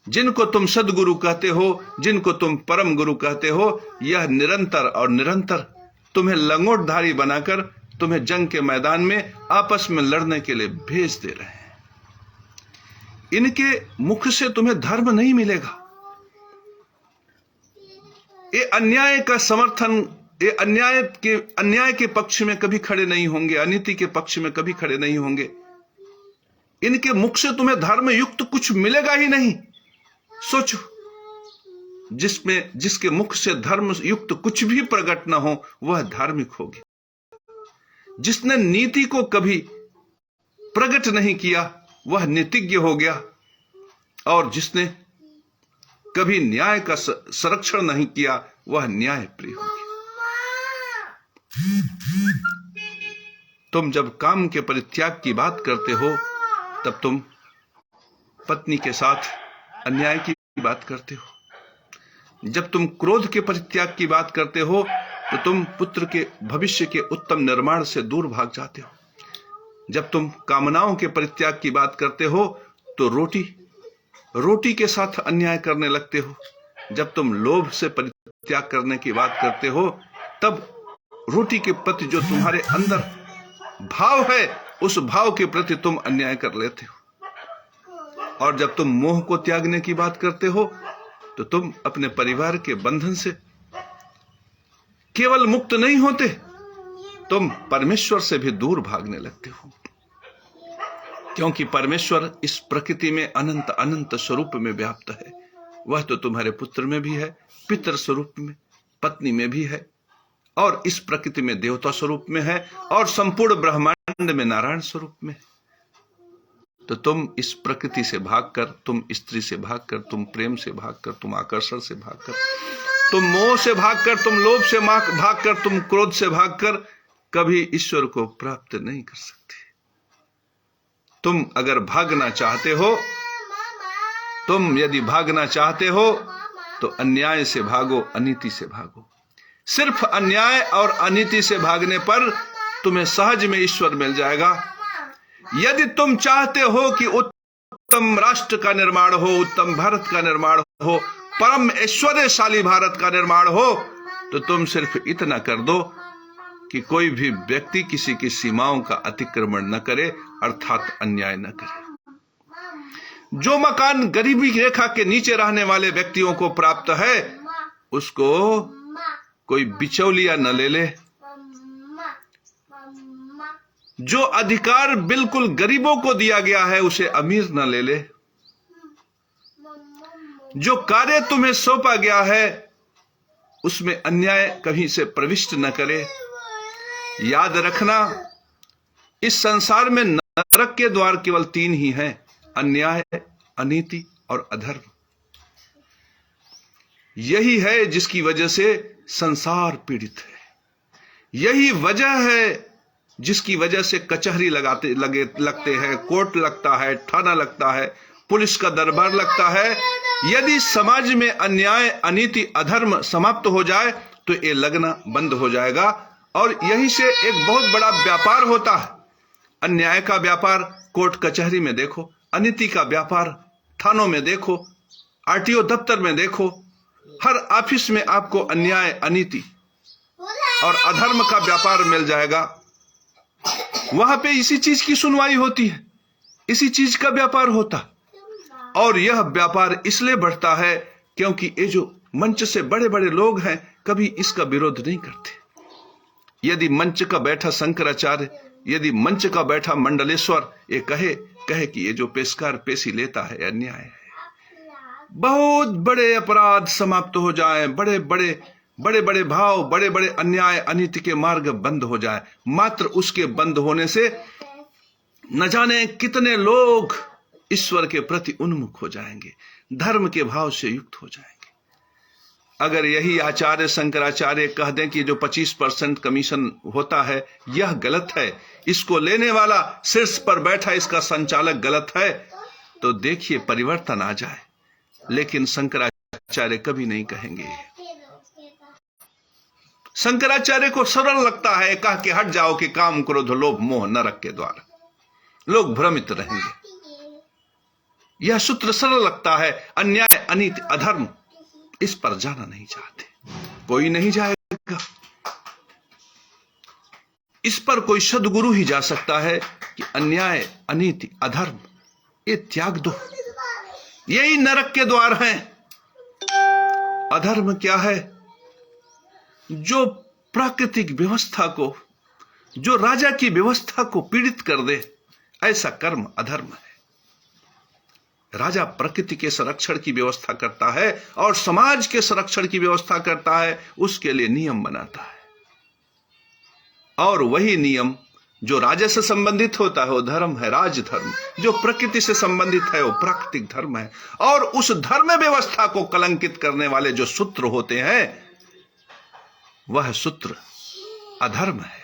जिनको तुम सदगुरु कहते हो, जिनको तुम परम गुरु कहते हो, यह निरंतर और निरंतर तुम्हें लंगोटधारी बनाकर तुम्हें जंग के मैदान में आपस में लड़ने के लिए भेज दे रहे हैं। इनके मुख से तुम्हें धर्म नहीं मिलेगा। ये अन्याय का समर्थन, ये अन्याय के पक्ष में कभी खड़े नहीं होंगे, अनीति के पक्ष में कभी खड़े नहीं होंगे। इनके मुख से तुम्हें धर्म युक्त कुछ मिलेगा ही नहीं। सोचो, जिसके मुख से धर्म युक्त कुछ भी प्रकट न हो, वह धार्मिक होगी। जिसने नीति को कभी प्रकट नहीं किया, वह नीतिज्ञ हो गया। और जिसने कभी न्याय का संरक्षण नहीं किया, वह न्याय प्रिय हो गया। तुम जब काम के परित्याग की बात करते हो, तब तुम पत्नी के साथ अन्याय की बात करते हो। जब तुम क्रोध के परित्याग की बात करते हो, तो तुम पुत्र के भविष्य के उत्तम निर्माण से दूर भाग जाते हो। जब तुम कामनाओं के परित्याग की बात करते हो, तो रोटी के साथ अन्याय करने लगते हो। जब तुम लोभ से परित्याग करने की बात करते हो, तब रोटी के प्रति जो तुम्हारे अंदर भाव है, उस भाव के प्रति तुम अन्याय कर लेते हो। और जब तुम मोह को त्यागने की बात करते हो, तो तुम अपने परिवार के बंधन से केवल मुक्त नहीं होते, तुम परमेश्वर से भी दूर भागने लगते हो। क्योंकि परमेश्वर इस प्रकृति में अनंत अनंत स्वरूप में व्याप्त है। वह तो तुम्हारे पुत्र में भी है, पितृ स्वरूप में, पत्नी में भी है, और इस प्रकृति में देवता स्वरूप में है, और संपूर्ण ब्रह्मांड में नारायण स्वरूप में। तो तुम इस प्रकृति से भागकर, तुम स्त्री से भागकर, तुम प्रेम से भागकर, तुम आकर्षण से भागकर, तुम मोह से भागकर, तुम लोभ से भागकर, तुम क्रोध से भागकर कभी ईश्वर को प्राप्त नहीं कर सकते। तुम अगर भागना चाहते हो, तुम यदि भागना चाहते हो, तो अन्याय से भागो, अनीति से भागो। सिर्फ अन्याय और अनीति से भागने पर तुम्हें सहज में ईश्वर मिल जाएगा। यदि तुम चाहते हो कि उत्तम राष्ट्र का निर्माण हो, उत्तम भारत का निर्माण हो, परम ऐश्वर्यशाली भारत का निर्माण हो, तो तुम सिर्फ इतना कर दो कि कोई भी व्यक्ति किसी की सीमाओं का अतिक्रमण न करे, अर्थात अन्याय न करे। जो मकान गरीबी रेखा के नीचे रहने वाले व्यक्तियों को प्राप्त है, उसको कोई बिचौलिया न ले ले। जो अधिकार बिल्कुल गरीबों को दिया गया है, उसे अमीर न ले ले। जो कार्य तुम्हें सौंपा गया है, उसमें अन्याय कहीं से प्रविष्ट न करे। याद रखना, इस संसार में नरक के द्वार केवल 3 ही हैं: अन्याय, अनीति और अधर्म। यही है जिसकी वजह से संसार पीड़ित है। यही वजह है जिसकी वजह से कचहरी लगते हैं, कोर्ट लगता है, थाना लगता है, पुलिस का दरबार लगता है। यदि समाज में अन्याय, अनीति, अधर्म समाप्त हो जाए तो ये लगना बंद हो जाएगा और यही से एक बहुत बड़ा व्यापार होता है। अन्याय का व्यापार कोर्ट कचहरी में देखो, अनीति का व्यापार थानों में देखो, आरटीओ दफ्तर में देखो, हर ऑफिस में आपको अन्याय, अनीति और अधर्म का व्यापार मिल जाएगा। वहां पे इसी चीज की सुनवाई होती है, इसी चीज का व्यापार होता है। और यह व्यापार इसलिए बढ़ता है क्योंकि ये जो मंच से बड़े बड़े लोग हैं कभी इसका विरोध नहीं करते। यदि मंच का बैठा शंकराचार्य, यदि मंच का बैठा मंडलेश्वर ये कहे कि ये जो पेशकार पेशी लेता है अन्याय है, बहुत बड़े अपराध समाप्त हो जाए, बड़े बड़े भाव, बड़े बड़े अन्याय, अनीति के मार्ग बंद हो जाए, मात्र उसके बंद होने से न जाने कितने लोग ईश्वर के प्रति उन्मुख हो जाएंगे, धर्म के भाव से युक्त हो जाएंगे। अगर यही आचार्य शंकराचार्य कह दें कि जो 25% कमीशन होता है यह गलत है, इसको लेने वाला शीर्ष पर बैठा इसका संचालक गलत है, तो देखिए परिवर्तन आ जाए। लेकिन शंकराचार्य कभी नहीं कहेंगे। शंकराचार्य को सरल लगता है कह के हट जाओ कि काम, क्रोध, लोभ, मोह नरक के द्वार, लोग भ्रमित रहेंगे। यह सूत्र सरल लगता है। अन्याय, अनीति, अधर्म, इस पर जाना नहीं चाहते, कोई नहीं जाएगा। इस पर कोई सद्गुरु ही जा सकता है कि अन्याय, अनीति, अधर्म ये त्याग दो, यही नरक के द्वार हैं। अधर्म क्या है? जो प्राकृतिक व्यवस्था को, जो राजा की व्यवस्था को पीड़ित कर दे, ऐसा कर्म अधर्म है। राजा प्रकृति के संरक्षण की व्यवस्था करता है और समाज के संरक्षण की व्यवस्था करता है, उसके लिए नियम बनाता है। और वही नियम जो राजा से संबंधित होता है वो धर्म है, राजधर्म। जो प्रकृति से संबंधित है वो प्राकृतिक धर्म है। और उस धर्म व्यवस्था को कलंकित करने वाले जो सूत्र होते हैं वह सूत्र अधर्म है।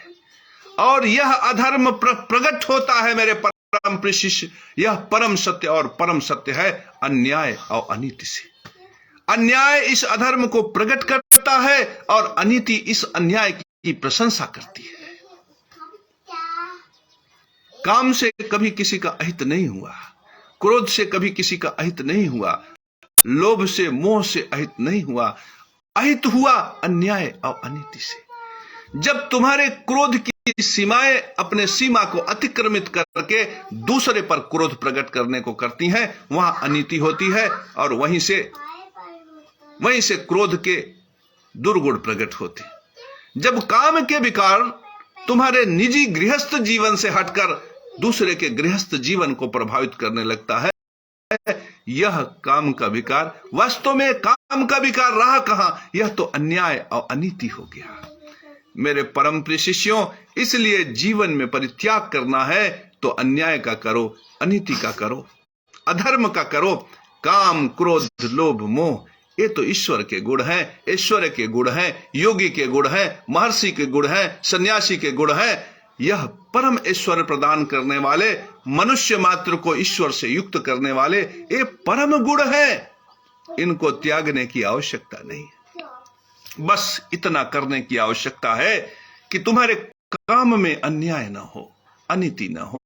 और यह अधर्म प्रकट होता है मेरे परम प्रिय शिष्य, यह परम सत्य और परम सत्य है अन्याय और अनीति से। अन्याय इस अधर्म को प्रकट करता है और अनीति इस अन्याय की प्रशंसा करती है। काम से कभी किसी का अहित नहीं हुआ, क्रोध से कभी किसी का अहित नहीं हुआ, लोभ से, मोह से अहित नहीं हुआ। अहित हुआ अन्याय और अनीति से। जब तुम्हारे क्रोध की सीमाएं अपने सीमा को अतिक्रमित करके दूसरे पर क्रोध प्रकट करने को करती हैं, वहां अनीति होती है और वहीं से क्रोध के दुर्गुण प्रकट होते। जब काम के विकार तुम्हारे निजी गृहस्थ जीवन से हटकर दूसरे के गृहस्थ जीवन को प्रभावित करने लगता है, यह काम का विकार। वास्तव में काम का विकार रहा कहां? यह तो अन्याय और अनीति हो गया। मेरे परम प्रिय शिष्यों, इसलिए जीवन में परित्याग करना है तो अन्याय का करो, अनीति का करो, अधर्म का करो। काम, क्रोध, लोभ, मोह ये तो ईश्वर के गुण हैं, ऐश्वर्य के गुण हैं, योगी के गुण हैं, महर्षि के गुण हैं, सन्यासी के गुण हैं। यह परम ऐश्वर्य प्रदान करने वाले, मनुष्य मात्र को ईश्वर से युक्त करने वाले ये परम गुण हैं। इनको त्यागने की आवश्यकता नहीं है। बस इतना करने की आवश्यकता है कि तुम्हारे काम में अन्याय ना हो, अनीति ना हो,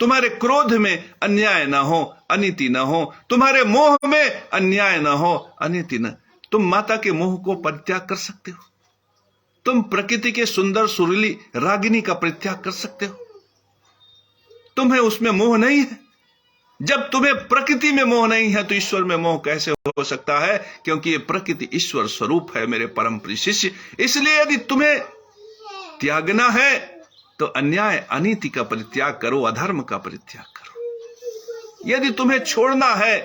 तुम्हारे क्रोध में अन्याय ना हो, अनीति ना हो, तुम्हारे मोह में अन्याय ना हो, अनीति ना। तुम माता के मोह को परित्याग कर सकते हो, तुम प्रकृति के सुंदर सुरीली रागिनी का परित्याग कर सकते हो, तुम्हें उसमें मोह नहीं है। जब तुम्हें प्रकृति में मोह नहीं है तो ईश्वर में मोह कैसे हो सकता है? क्योंकि ये प्रकृति ईश्वर स्वरूप है मेरे परम प्रिय शिष्य। इसलिए यदि तुम्हें त्यागना है तो अन्याय, अनीति का परित्याग करो, अधर्म का परित्याग करो। यदि तुम्हें छोड़ना है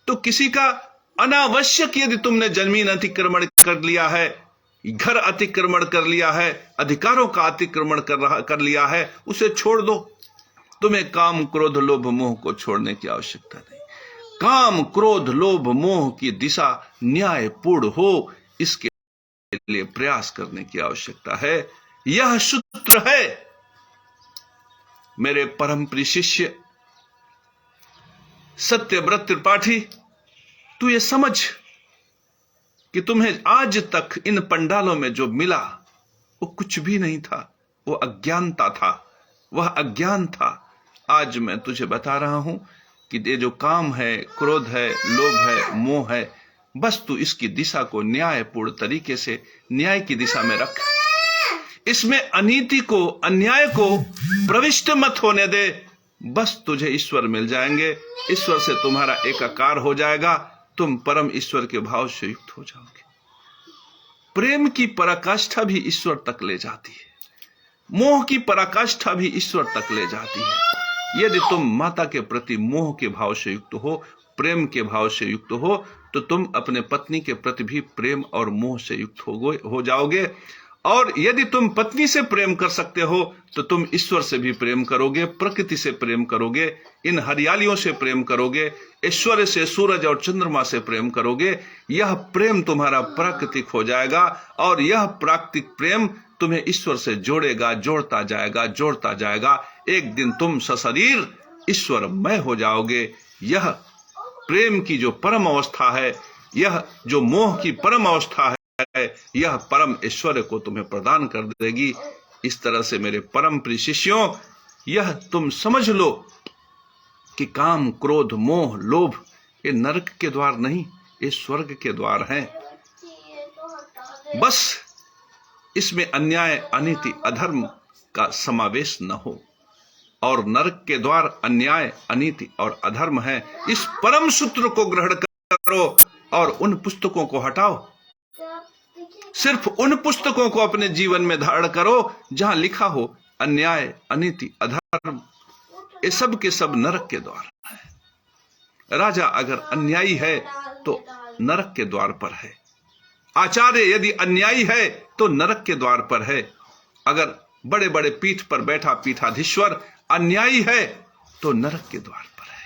तो किसी का अनावश्यक, यदि तुमने जमीन अतिक्रमण कर लिया है, घर अतिक्रमण कर लिया है, अधिकारों का अतिक्रमण कर लिया है, उसे छोड़ दो। तुम्हें काम, क्रोध, लोभ, मोह को छोड़ने की आवश्यकता नहीं। काम क्रोध लोभ मोह की दिशा न्यायपूर्ण हो, इसके लिए प्रयास करने की आवश्यकता है। यह सूत्र है मेरे परम प्रिय शिष्य सत्यव्रत त्रिपाठी। तू ये समझ कि तुम्हें आज तक इन पंडालों में जो मिला वो कुछ भी नहीं था, वो अज्ञानता था, वह अज्ञान था। आज मैं तुझे बता रहा हूं कि ये जो काम है, क्रोध है, लोभ है, मोह है, बस तू इसकी दिशा को न्यायपूर्ण तरीके से न्याय की दिशा में रख। इसमें अनीति को, अन्याय को प्रविष्ट मत होने दे। बस तुझे ईश्वर मिल जाएंगे, ईश्वर से तुम्हारा एकाकार हो जाएगा, तुम परम ईश्वर के भाव से युक्त हो जाओगे। प्रेम की पराकाष्ठा भी ईश्वर तक ले जाती है, मोह की पराकाष्ठा भी ईश्वर तक ले जाती है। यदि तुम माता के प्रति मोह के भाव से युक्त हो, प्रेम के भाव से युक्त हो, तो तुम अपने पत्नी के प्रति भी प्रेम और मोह से युक्त हो जाओगे। और यदि तुम पत्नी से प्रेम कर सकते हो तो तुम ईश्वर से भी प्रेम करोगे, प्रकृति से प्रेम करोगे, इन हरियालियों से प्रेम करोगे, ऐश्वर्य से, सूरज और चंद्रमा से प्रेम करोगे। यह प्रेम तुम्हारा प्राकृतिक हो जाएगा और यह प्राकृतिक प्रेम तुम्हें ईश्वर से जोड़ेगा, जोड़ता जाएगा, जोड़ता जाएगा। एक दिन तुम सशरीर ईश्वरमय हो जाओगे। यह प्रेम की जो परम अवस्था है, यह जो मोह की परम अवस्था है, यह परम ऐश्वर्य को तुम्हें प्रदान कर देगी। इस तरह से मेरे परम प्रिय शिष्यों, यह तुम समझ लो कि काम क्रोध मोह लोभ ये नरक के द्वार नहीं, ये स्वर्ग के द्वार हैं। बस इसमें अन्याय अनीति अधर्म का समावेश न हो। और नरक के द्वार अन्याय अनीति और अधर्म है। इस परम सूत्र को ग्रहण करो और उन पुस्तकों को हटाओ। सिर्फ उन पुस्तकों को अपने जीवन में धारण करो जहां लिखा हो अन्याय अनीति अधर्म, ये सब के सब नरक के द्वार है। राजा अगर अन्यायी है तो नरक के द्वार पर है। आचार्य यदि अन्यायी है तो नरक के द्वार पर है। अगर बड़े बड़े पीठ पर बैठा पीठाधीश्वर अन्यायी है तो नरक के द्वार पर है।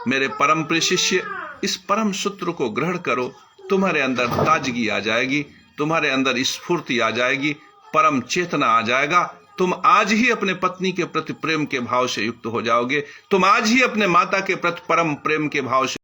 मेरे परम प्रिय शिष्य, इस परम सूत्र को ग्रहण करो, तुम्हारे अंदर ताजगी आ जाएगी, तुम्हारे अंदर स्फूर्ति आ जाएगी, परम चेतना आ जाएगा। तुम आज ही अपने पत्नी के प्रति प्रेम के भाव से युक्त हो जाओगे। तुम आज ही अपने माता के प्रति परम प्रेम के भाव से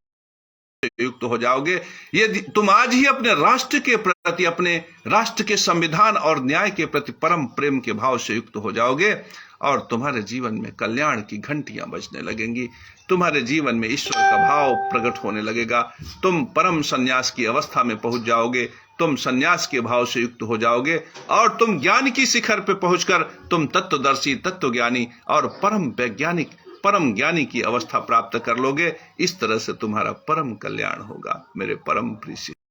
युक्त हो जाओगे। यदि तुम आज ही अपने राष्ट्र के प्रति, अपने राष्ट्र के संविधान और न्याय के प्रति परम प्रेम के भाव से युक्त हो जाओगे और तुम्हारे जीवन में कल्याण की घंटियां बजने लगेंगी। तुम्हारे जीवन में ईश्वर का भाव प्रकट होने लगेगा। तुम परम संन्यास की अवस्था में पहुंच जाओगे। तुम संन्यास के भाव से युक्त हो जाओगे और तुम ज्ञान की शिखर पे पहुंचकर तुम तत्वदर्शी, तत्वज्ञानी और परम वैज्ञानिक, परम ज्ञानी की अवस्था प्राप्त कर लोगे। इस तरह से तुम्हारा परम कल्याण होगा मेरे परम प्रिय।